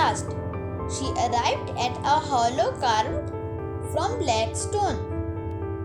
last. She arrived at a hollow carved from black stone,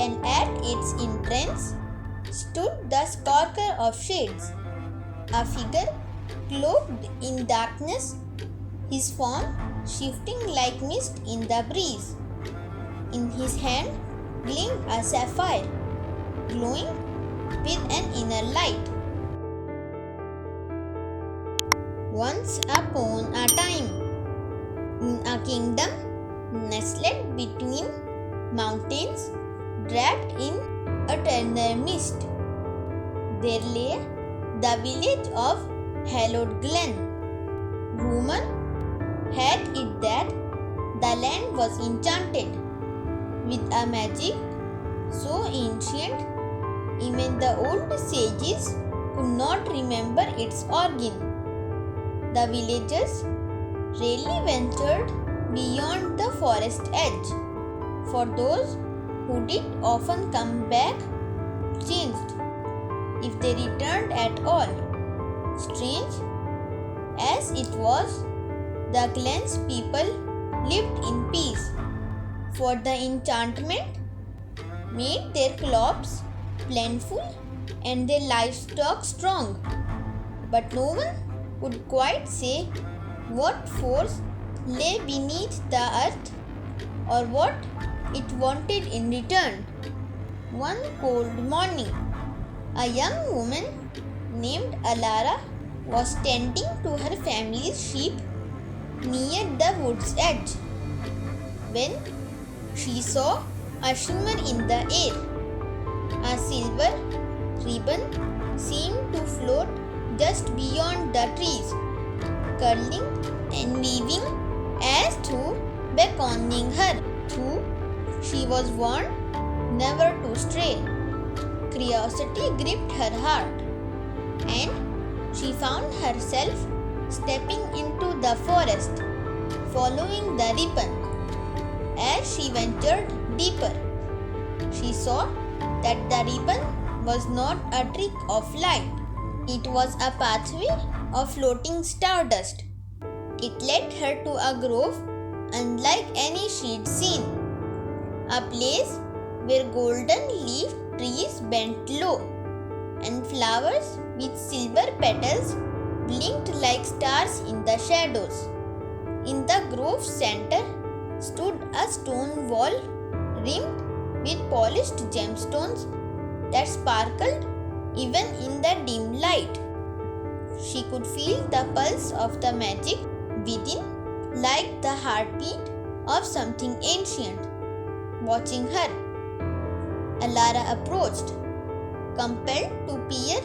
and at its entrance stood the Skulker of Shades, a figure cloaked in darkness, his form shifting like mist in the breeze. In his hand gleamed a sapphire, glowing with an inner light. Once upon a time, in a kingdom nestled between mountains wrapped in eternal mist, there lay the village of Hallowed Glen. Rumor had it that the land was enchanted with a magic so ancient even the old sages could not remember its origin. The villagers rarely ventured beyond the forest edge, for those who did often come back changed, if they returned at all. Strange as it was, the glen's people lived in peace, for the enchantment made their crops plentiful and their livestock strong. But no one could quite say what force lay beneath the earth or what it wanted in return. One cold morning, a young woman named Alara was tending to her family's sheep near the wood's edge when she saw a shimmer in the air. A silver ribbon seemed to float just beyond the trees, curling and weaving as though beckoning her. Though she was warned never to stray, curiosity gripped her heart, and she found herself stepping into the forest, following the ribbon. As she ventured deeper, she saw that the ribbon was not a trick of light. It was a pathway of floating stardust. It led her to a grove unlike any she'd seen, a place where golden leaf trees bent low and flowers with silver petals blinked like stars in the shadows. In the grove's center stood a stone wall rimmed with polished gemstones that sparkled even in the dim light. She could feel the pulse of the magic within, like the heartbeat of something ancient watching her. Alara approached, compelled to peer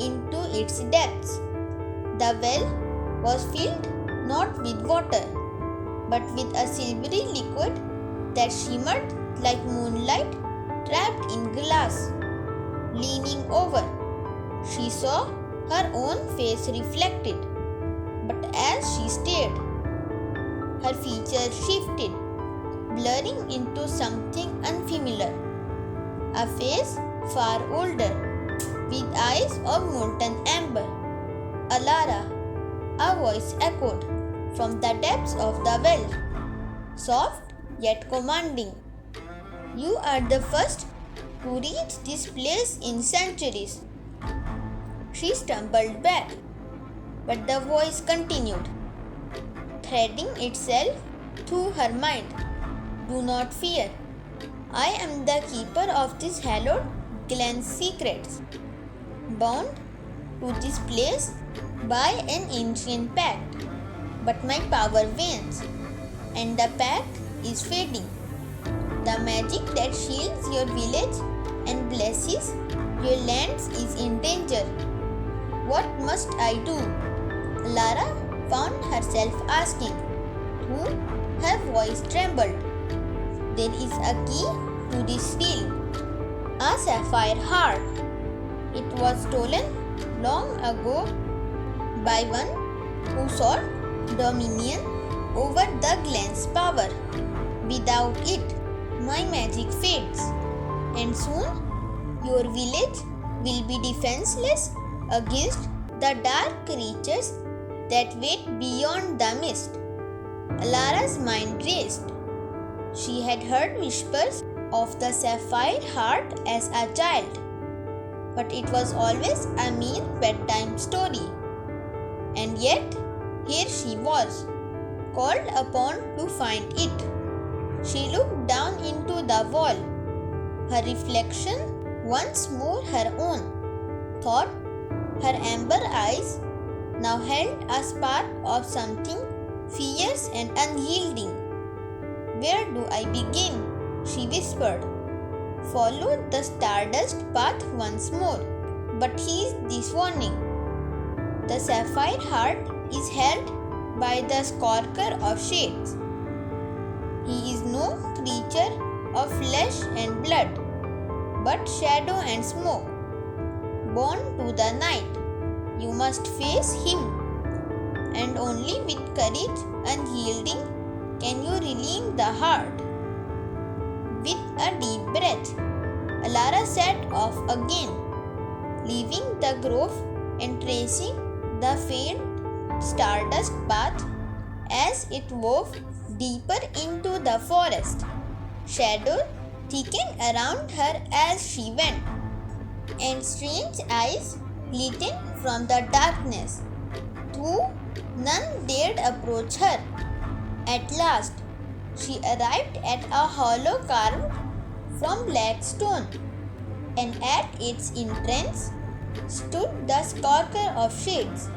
into its depths. The well was filled not with water, but with a silvery liquid that shimmered like moonlight trapped in glass. Leaning over, she saw her own face reflected, but as she stared, her features shifted, blurring into something unfamiliar. A face far older, with eyes of molten amber. Alara, a voice echoed from the depths of the well, soft yet commanding. You are the first to reach this place in centuries. She stumbled back, but the voice continued, threading itself through her mind. Do not fear. I am the keeper of this hallowed glen's secrets, bound to this place by an ancient pact. But my power wanes, and the pact is fading. The magic that shields your village and blesses your lands is in danger. What must I do? Lara found herself asking, though her voice trembled. There is a key to this seal, a sapphire heart. It was stolen long ago by one who sought dominion over the glen's power. Without it, my magic fades, and soon your village will be defenseless against the dark creatures that wait beyond the mist. Alara's mind raced. She had heard whispers of the sapphire heart as a child, but it was always a mere bedtime story. And yet, here she was, called upon to find it. She looked down into the wall, her reflection once more her own. Thought her amber eyes now held a spark of something fierce and unyielding. Where do I begin? She whispered. Follow the stardust path once more, but heed this warning. The sapphire heart is held by the skulker of shades. He is no creature of flesh and blood, but shadow and smoke. Born to the night, you must face him, and only with courage unyielding can you redeem the heart. With a deep breath, Alara set off again, leaving the grove and tracing the faint stardust path as it wove deeper into the forest. Shadows thickened around her as she went, and strange eyes glittered from the darkness, though none dared approach her. At last, she arrived at a hollow carved from black stone, and at its entrance stood the skulker of shades,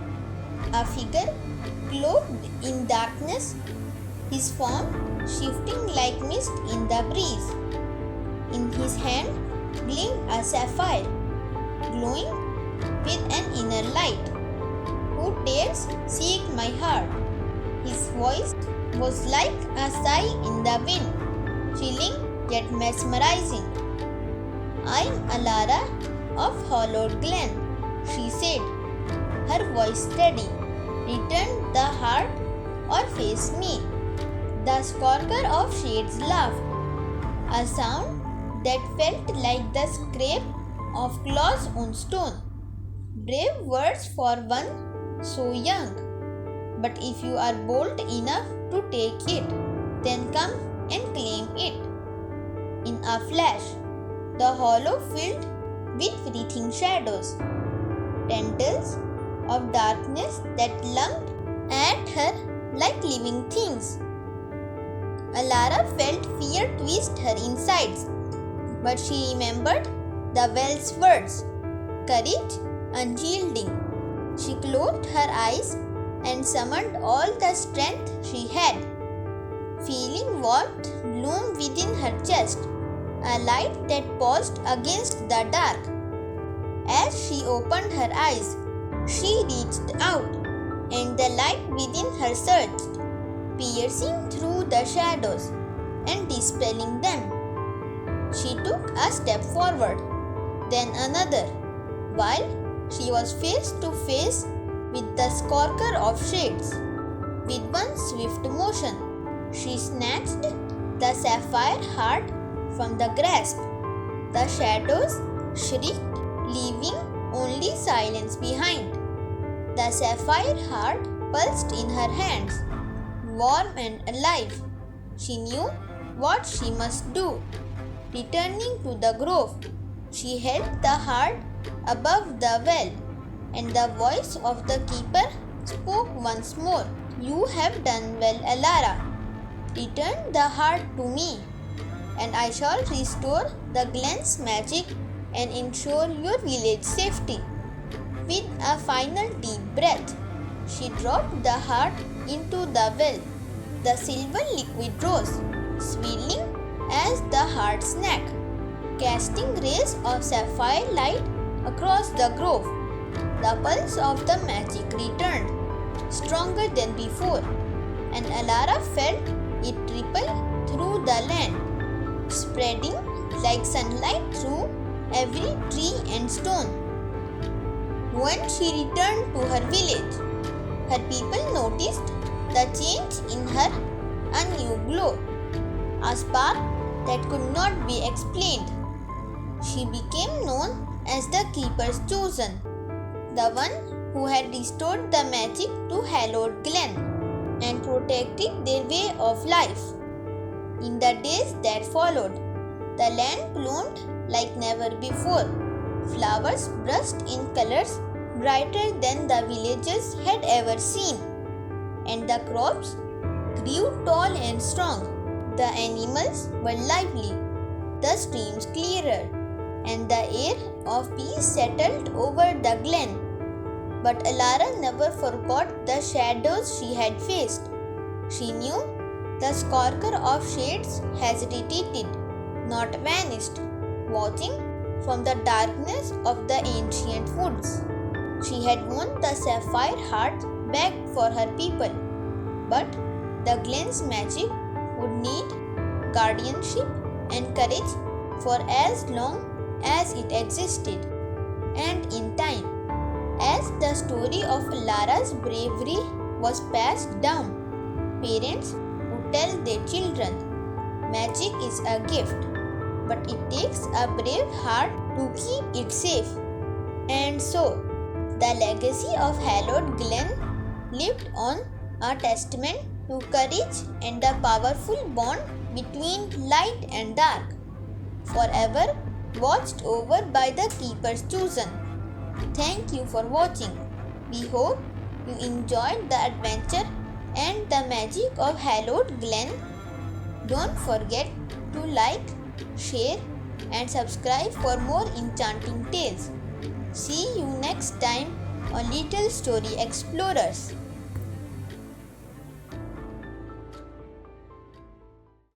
a figure clothed in darkness, his form shifting like mist in the breeze. In his hand gleamed a sapphire, glowing with an inner light. Who dares seek my heart? His voice was like a sigh in the wind, chilling yet mesmerizing. I am Alara of Hollowed Glen, she said, her voice steady. Return the heart or face me. The skulker of shades laughed, a sound that felt like the scrape of claws on stone. Brave words for one so young. But if you are bold enough to take it, then come and claim it. In a flash, the hollow filled with wreathing shadows, tendrils of darkness that lumped at her like living things. Alara felt fear twist her insides, but she remembered the well's words, courage unyielding. She closed her eyes and summoned all the strength she had. Feeling warmth bloom within her chest, a light that paused against the dark. As she opened her eyes, she reached out, and the light within her surged, piercing through the shadows and dispelling them. She took a step forward, then another, while she was face to face with the skulker of shades. With one swift motion, she snatched the sapphire heart from the grasp. The shadows shrieked, leaving only silence behind. The sapphire heart pulsed in her hands, warm and alive. She knew what she must do. Returning to the grove, she held the heart above the well, and the voice of the keeper spoke once more. You have done well, Alara. Return the heart to me, and I shall restore the glen's magic and ensure your village safety. With a final deep breath, she dropped the heart into the well. The silver liquid rose, swirling as the heart snapped, casting rays of sapphire light across the grove. The pulse of the magic returned, stronger than before, and Alara felt it ripple through the land, spreading like sunlight through every tree and stone. When she returned to her village, her people noticed the change in her, a new glow, a spark that could not be explained. She became known as the Keeper's Chosen, the one who had restored the magic to Hallowed Glen. and protecting their way of life. In the days that followed, the land bloomed like never before. Flowers burst in colors brighter than the villagers had ever seen, and the crops grew tall and strong. The animals were lively, the streams clearer, and the air of peace settled over the glen. But Alara never forgot the shadows she had faced. She knew the skulker of shades hesitated, not vanished, watching from the darkness of the ancient woods. She had won the sapphire heart back for her people, but the glen's magic would need guardianship and courage for as long as it existed. And in time, as the story of Lara's bravery was passed down, parents would tell their children, magic is a gift, but it takes a brave heart to keep it safe. And so, the legacy of Hallowed Glen lived on, a testament to courage and the powerful bond between light and dark, forever watched over by the keepers chosen. Thank you for watching. We hope you enjoyed the adventure and the magic of Hallowed Glen. Don't forget to like, share, and subscribe for more enchanting tales. See you next time on Little Story Explorers.